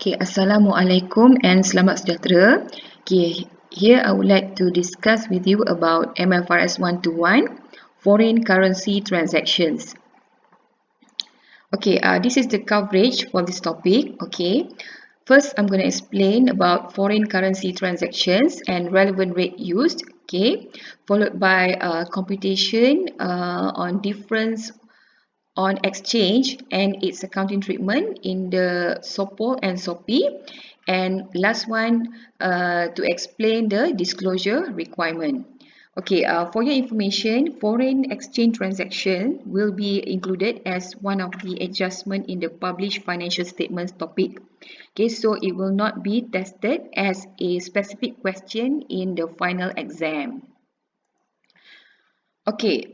Okay, Assalamualaikum and selamat sejahtera. Okay, here I would like to discuss with you about MFRS121, foreign currency transactions. Okay, this is the coverage for this topic. Okay, first I'm going to explain about foreign currency transactions and relevant rate used. Okay, followed by computation on difference on exchange and its accounting treatment in the SOPO and SOPI, and last one to explain the disclosure requirement. Okay, for your information, foreign exchange transaction will be included as one of the adjustment in the published financial statements topic. Okay, so it will not be tested as a specific question in the final exam. Okay,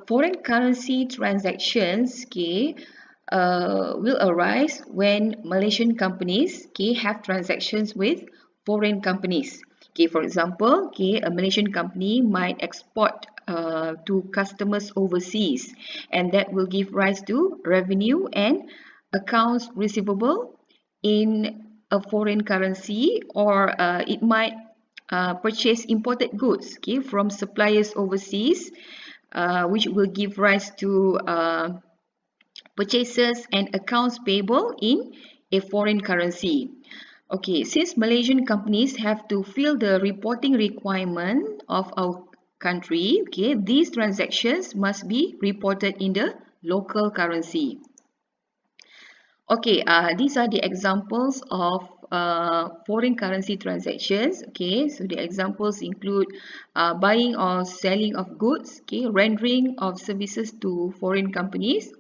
foreign currency transactions, will arise when Malaysian companies, have transactions with foreign companies. Okay, for example, a Malaysian company might export to customers overseas, and that will give rise to revenue and accounts receivable in a foreign currency, or it might purchase imported goods from suppliers overseas, which will give rise to purchases and accounts payable in a foreign currency. Okay, since Malaysian companies have to fill the reporting requirement of our country, these transactions must be reported in the local currency. Okay, these are the examples of foreign currency transactions. Okay, so the examples include buying or selling of goods, rendering of services to foreign companies,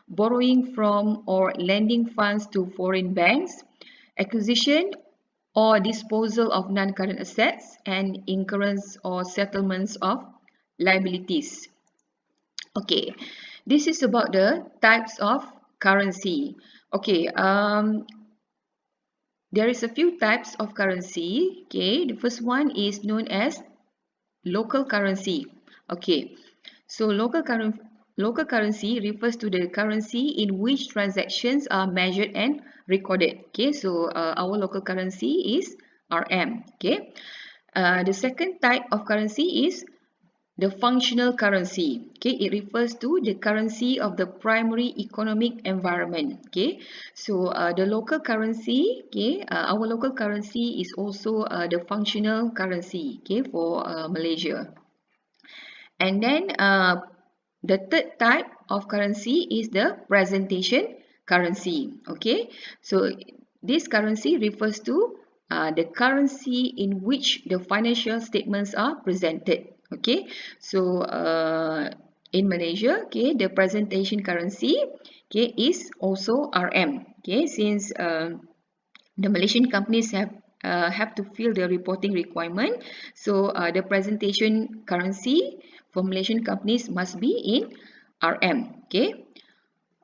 borrowing from or lending funds to foreign banks, acquisition or disposal of non-current assets, and incurrence or settlements of liabilities. Okay, this is about the types of currency. Okay, there is a few types of currency. Okay, the first one is known as local currency. Okay, so local currency refers to the currency in which transactions are measured and recorded. Okay, so our local currency is RM. Okay, the second type of currency is the functional currency. Okay, it refers to the currency of the primary economic environment. Okay, so the local currency, our local currency is also the functional currency, for Malaysia. And then the third type of currency is the presentation currency. Okay, so this currency refers to the currency in which the financial statements are presented. Okay, so in Malaysia, the presentation currency, is also RM. Okay, since the Malaysian companies have to fill the reporting requirement, so the presentation currency for Malaysian companies must be in RM. Okay,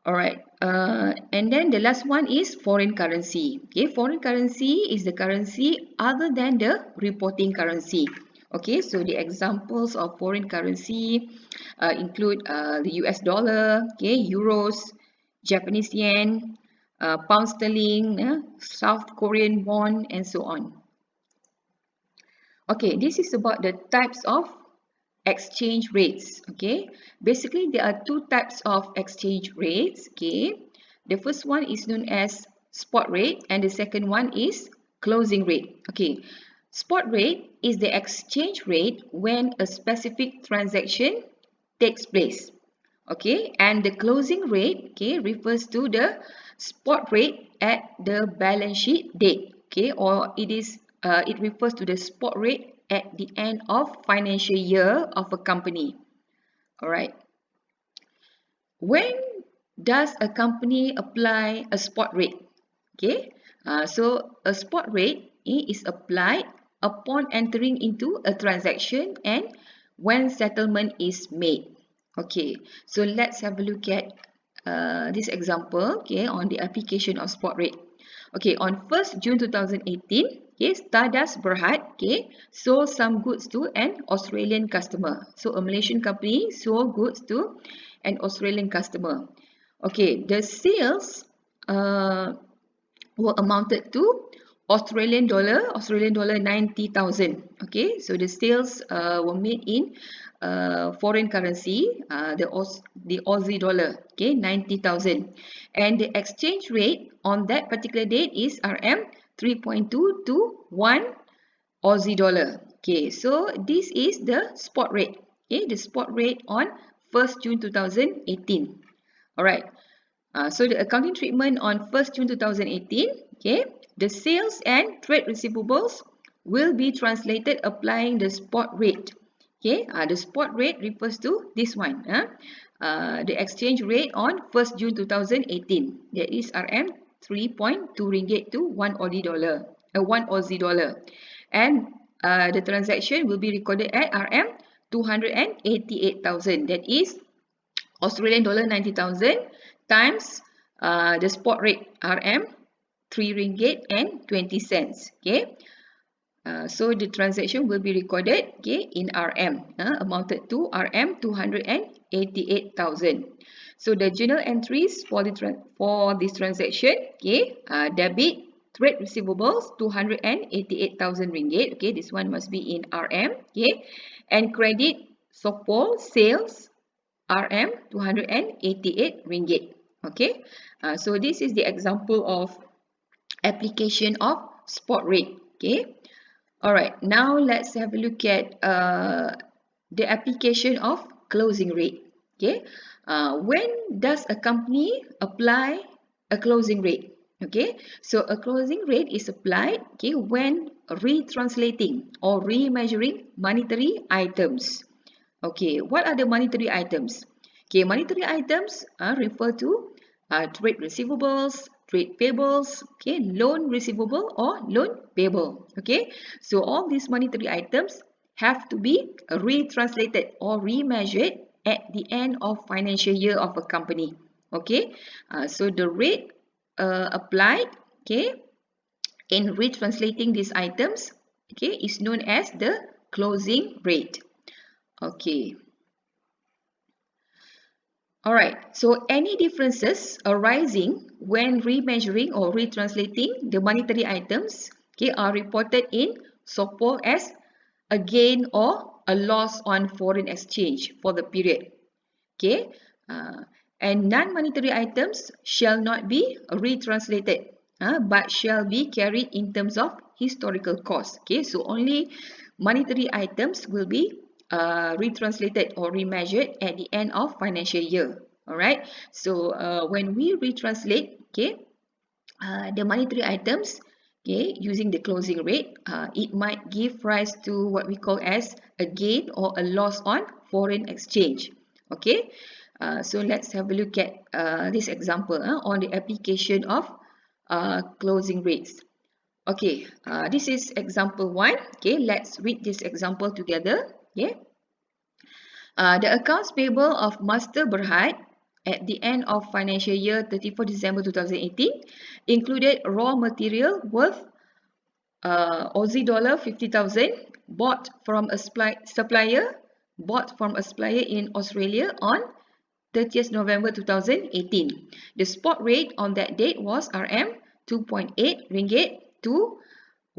alright. And then the last one is foreign currency. Okay, foreign currency is the currency other than the reporting currency. Okay, so the examples of foreign currency include the US dollar, euros, Japanese yen, pound sterling, South Korean won, and so on. Okay, this is about the types of exchange rates. Okay, basically there are two types of exchange rates. Okay, the first one is known as spot rate, and the second one is closing rate. Okay, spot rate is the exchange rate when a specific transaction takes place. Okay, and the closing rate, refers to the spot rate at the balance sheet date. Okay, or it refers to the spot rate at the end of financial year of a company. Alright. When does a company apply a spot rate? Okay, so a spot rate is applied upon entering into a transaction and when settlement is made. Okay, so let's have a look at this example, on the application of spot rate. Okay, on 1st June 2018, Stardust Berhad, sold some goods to an Australian customer. So a Malaysian company sold goods to an Australian customer. Okay, the sales were amounted to Australian dollar 90,000. Okay, so the sales were made in foreign currency, the Aussie dollar, okay, 90,000, and the exchange rate on that particular date is RM 3.2 to 1 Aussie dollar. Okay, so this is the spot rate. Okay, the spot rate on 1st June 2018. All right. So the accounting treatment on 1st June 2018, okay, the sales and trade receivables will be translated applying the spot rate. Okay, the spot rate refers to this one. The exchange rate on 1st June 2018, that is RM 3.2 ringgit to 1 Aussie dollar, 1 Aussie dollar. And the transaction will be recorded at RM 288,000, that is Australian dollar 90,000 times the spot rate RM 3 ringgit and 20 cents. Okay, so the transaction will be recorded, okay, in RM, amounted to RM 288,000. So the journal entries for this transaction, okay, debit trade receivables 288,000 ringgit. Okay, this one must be in RM. Okay, and credit Sopol sales RM 288 ringgit. Okay, so this is the example of application of spot rate. Okay, all right, now let's have a look at the application of closing rate. Okay, when does a company apply a closing rate? Okay, so a closing rate is applied, okay, when retranslating or remeasuring monetary items. Okay, what are the monetary items? Okay, monetary items refer to trade receivables, trade payables, okay, loan receivable or loan payable. Okay, so all these monetary items have to be retranslated or remeasured at the end of financial year of a company. Okay, so the rate applied, okay, in retranslating these items, okay, is known as the closing rate. Okay. Alright, so any differences arising when remeasuring or retranslating the monetary items, okay, are reported in SOPO as a gain or a loss on foreign exchange for the period. Okay, and non-monetary items shall not be retranslated, but shall be carried in terms of historical cost. Okay, so only monetary items will be retranslated or remeasured at the end of financial year. All right, so when we retranslate, okay, the monetary items, okay, using the closing rate, it might give rise to what we call as a gain or a loss on foreign exchange. Okay, so let's have a look at this example on the application of closing rates. Okay, this is example 1. Okay, let's read this example together. Okay, the accounts payable of Master Berhad at the end of financial year 31 December 2018 included raw material worth Aussie dollar 50,000 bought from a supplier in Australia on 30th November 2018. The spot rate on that date was RM 2.8 ringgit to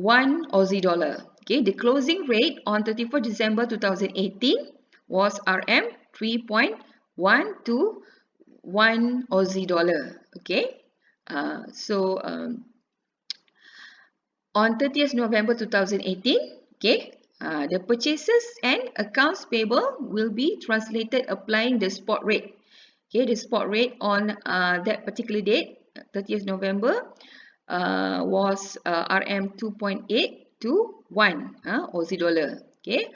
1 Aussie dollar. Okay, the closing rate on 31st December 2018 was RM 3.1 to 1 Aussie dollar. Okay, so on 30th November 2018, okay, the purchases and accounts payable will be translated applying the spot rate. Okay, the spot rate on that particular date, 30th November, was RM 2.8 to 1 Aussie dollar. Okay,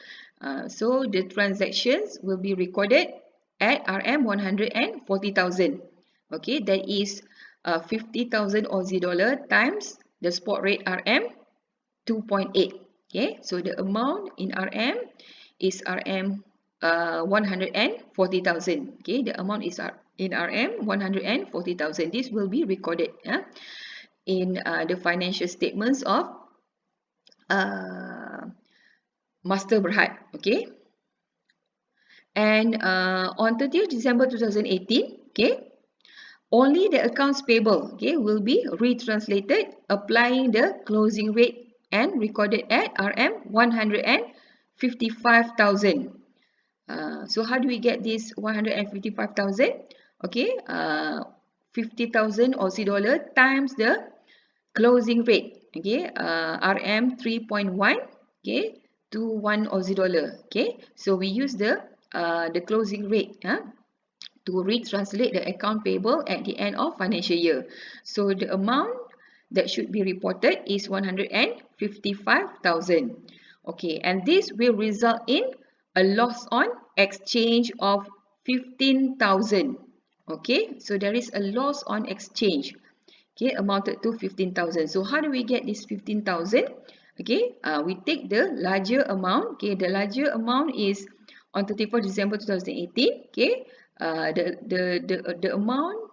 so the transactions will be recorded at RM 140,000. Okay, that is 50,000 Aussie dollar times the spot rate RM 2.8. Okay, so the amount in RM is RM 140,000. Okay, the amount is in RM 140,000. This will be recorded in the financial statements of Master Berhad. Okay, and on 30th December 2018, okay, only the accounts payable, okay, will be retranslated applying the closing rate and recorded at RM 155,000. So how do we get this 155,000? Okay, 50,000 Aussie dollar times the closing rate, okay, RM 3.1, okay, to 1 Aussie dollar, okay. So we use the closing rate to retranslate the account payable at the end of financial year. So the amount that should be reported is 155,000. Okay, and this will result in a loss on exchange of 15,000. Okay, so there is a loss on exchange. Okay, amounted to 15,000. So how do we get this 15,000? Okay, we take the larger amount. Okay, the larger amount is on 31st December 2018. Okay, the amount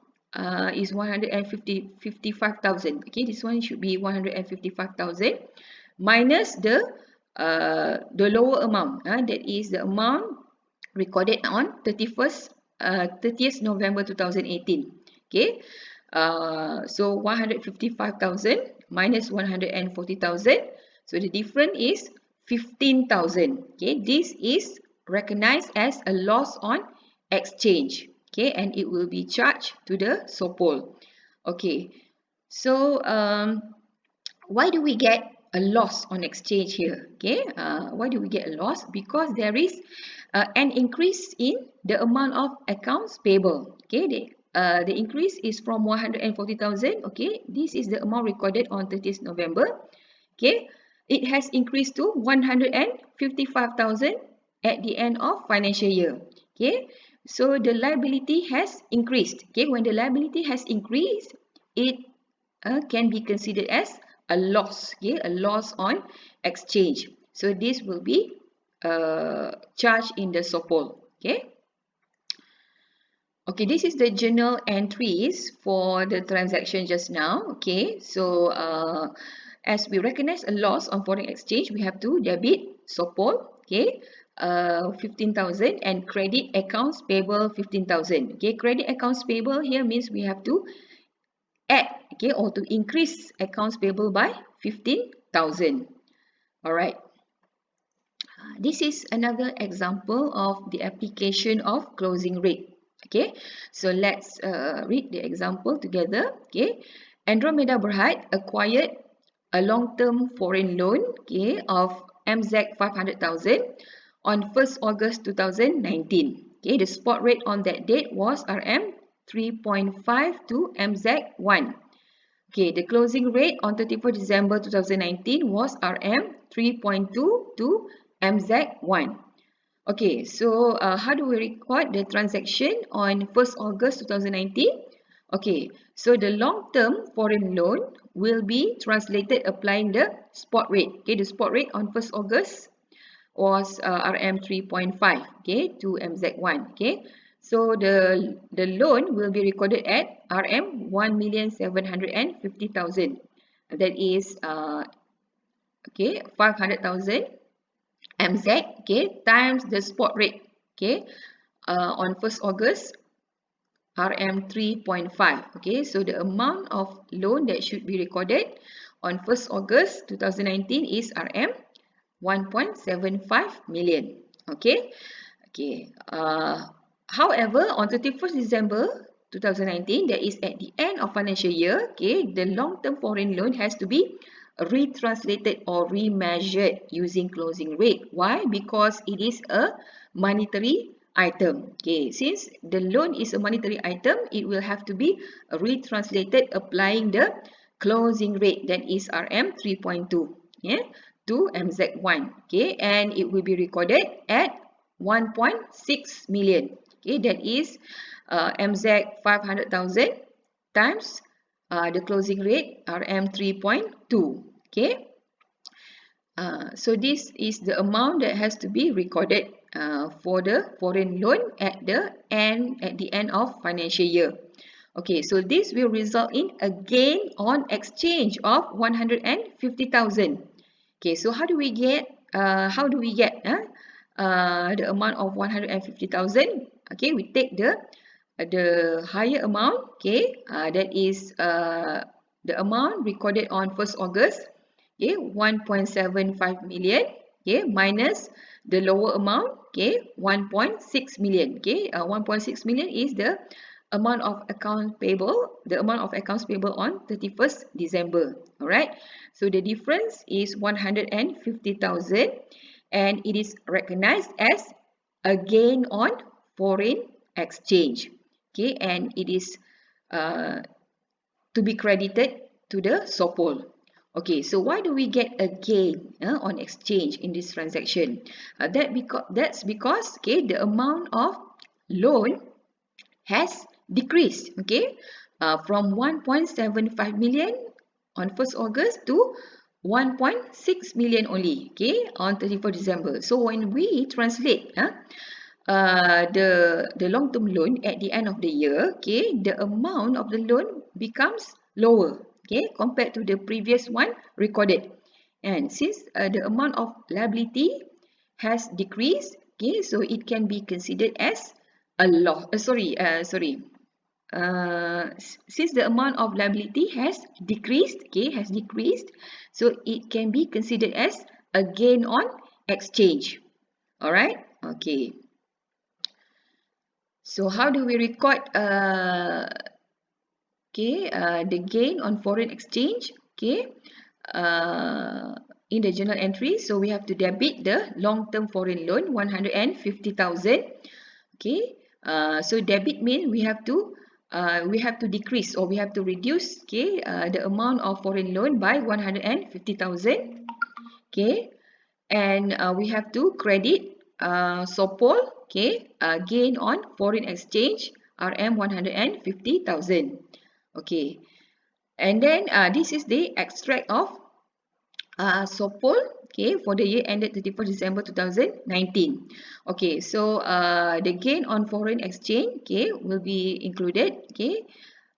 is 155,000. Okay, this one should be 155,000 minus the lower amount. That is the amount recorded on 30th November 2018. Okay, so 155,000 minus 140,000. So the difference is 15,000. Okay, this is recognized as a loss on exchange. Okay, and it will be charged to the SOPOL. Okay, so why do we get a loss on exchange here? Okay, why do we get a loss? Because there is an increase in the amount of accounts payable. Okay, the increase is from 140,000. Okay, this is the amount recorded on 30th November. Okay, it has increased to 155,000 at the end of financial year. Okay, so the liability has increased. Okay, when the liability has increased, it can be considered as a loss. Okay, a loss on exchange. So this will be charged in the SOPOL. Okay. Okay, this is the journal entries for the transaction just now. Okay, so as we recognize a loss on foreign exchange, we have to debit SOPOL, okay, 15,000 and credit accounts payable 15,000. Okay, credit accounts payable here means we have to add, okay, or to increase accounts payable by 15,000. All right. This is another example of the application of closing rate. Okay, so let's read the example together. Okay, Andromeda Berhad acquired a long-term foreign loan, okay, of MZ 500,000 on 1st August 2019. Okay, the spot rate on that date was RM 3.5 to MZ 1. Okay, the closing rate on 31st December 2019 was RM 3.2 to MZ 1. Okay, so how do we record the transaction on 1st August 2019? Okay, so the long-term foreign loan will be translated applying the spot rate. Okay, the spot rate on 1st August was RM 3.5, okay, to MZ1. Okay, so the loan will be recorded at RM 1,750,000. That is okay, 500,000 MZ, okay, times the spot rate, okay, on 1st August, RM 3.5, okay, so the amount of loan that should be recorded on 1st August 2019 is RM 1.75 million, okay, okay. However, on 31st December 2019, that is at the end of financial year, okay, the long-term foreign loan has to be retranslated or remeasured using closing rate. Why? Because it is a monetary item. Okay, since the loan is a monetary item, it will have to be retranslated applying the closing rate, that is RM 3.2, yeah, to MZ1. Okay, and it will be recorded at 1.6 million. Okay, that is MZ 500,000 times the closing rate RM 3.2. Okay, so this is the amount that has to be recorded for the foreign loan at the end of financial year. Okay, so this will result in a gain on exchange of 150,000. Okay, so how do we get the amount of 150,000? Okay, we take the the higher amount, okay, that is the amount recorded on 1st August, okay, 1.75 million, okay, minus the lower amount, okay, 1.6 million, okay, 1.6 million is the amount of accounts payable, on 31st December, all right. So the difference is 150,000 and it is recognized as a gain on foreign exchange, okay, and it is to be credited to the SOPOL. Okay, so why do we get a gain on exchange in this transaction? That's because, okay, the amount of loan has decreased, okay, from 1.75 million on 1st August to 1.6 million only, okay, on 31st December. So when we translate the long-term loan at the end of the year, okay, the amount of the loan becomes lower, okay, compared to the previous one recorded. And since the amount of liability has decreased, okay, so it can be considered as a loss. Since the amount of liability has decreased, so it can be considered as a gain on exchange. All right, okay. So how do we record the gain on foreign exchange? Okay, in the journal entry, so we have to debit the long-term foreign loan 150,000. Okay, so debit means we have to decrease, or we have to reduce, okay, the amount of foreign loan by 150,000. Okay, and we have to credit SOPOL, okay, gain on foreign exchange RM 150,000. Okay, and then this is the extract of SOPOL, okay, for the year ended 31st December 2019. Okay, so the gain on foreign exchange, okay, will be included, okay,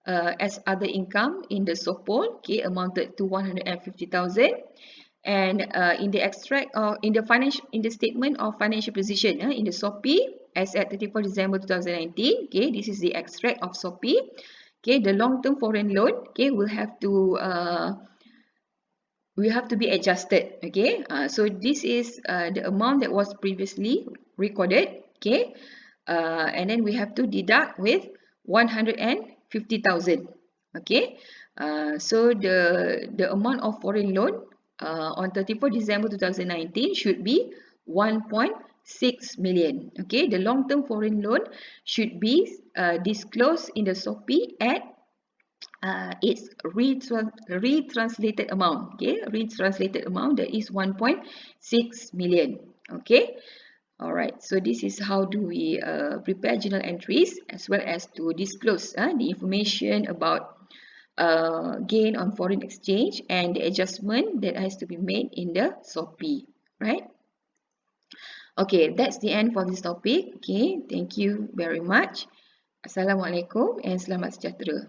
as other income in the SOPOL, okay, amounted to 150,000. And in the extract or in the statement of financial position in the SOPI as at 31st December 2019, okay, this is the extract of SOPI. Okay, the long-term foreign loan, okay, will have to be adjusted. Okay, so this is the amount that was previously recorded, okay, and then we have to deduct with 150,000. Okay, so the amount of foreign loan on 31st December 2019 should be 1.6 million. Okay, the long-term foreign loan should be disclosed in the SOPI at its retranslated amount. Okay, retranslated amount, that is 1.6 million. Okay, all right, so this is how do we prepare journal entries as well as to disclose the information about gain on foreign exchange and the adjustment that has to be made in the SOPI, right? Okay, that's the end for this topic. Okay, thank you very much. Assalamualaikum and selamat sejahtera.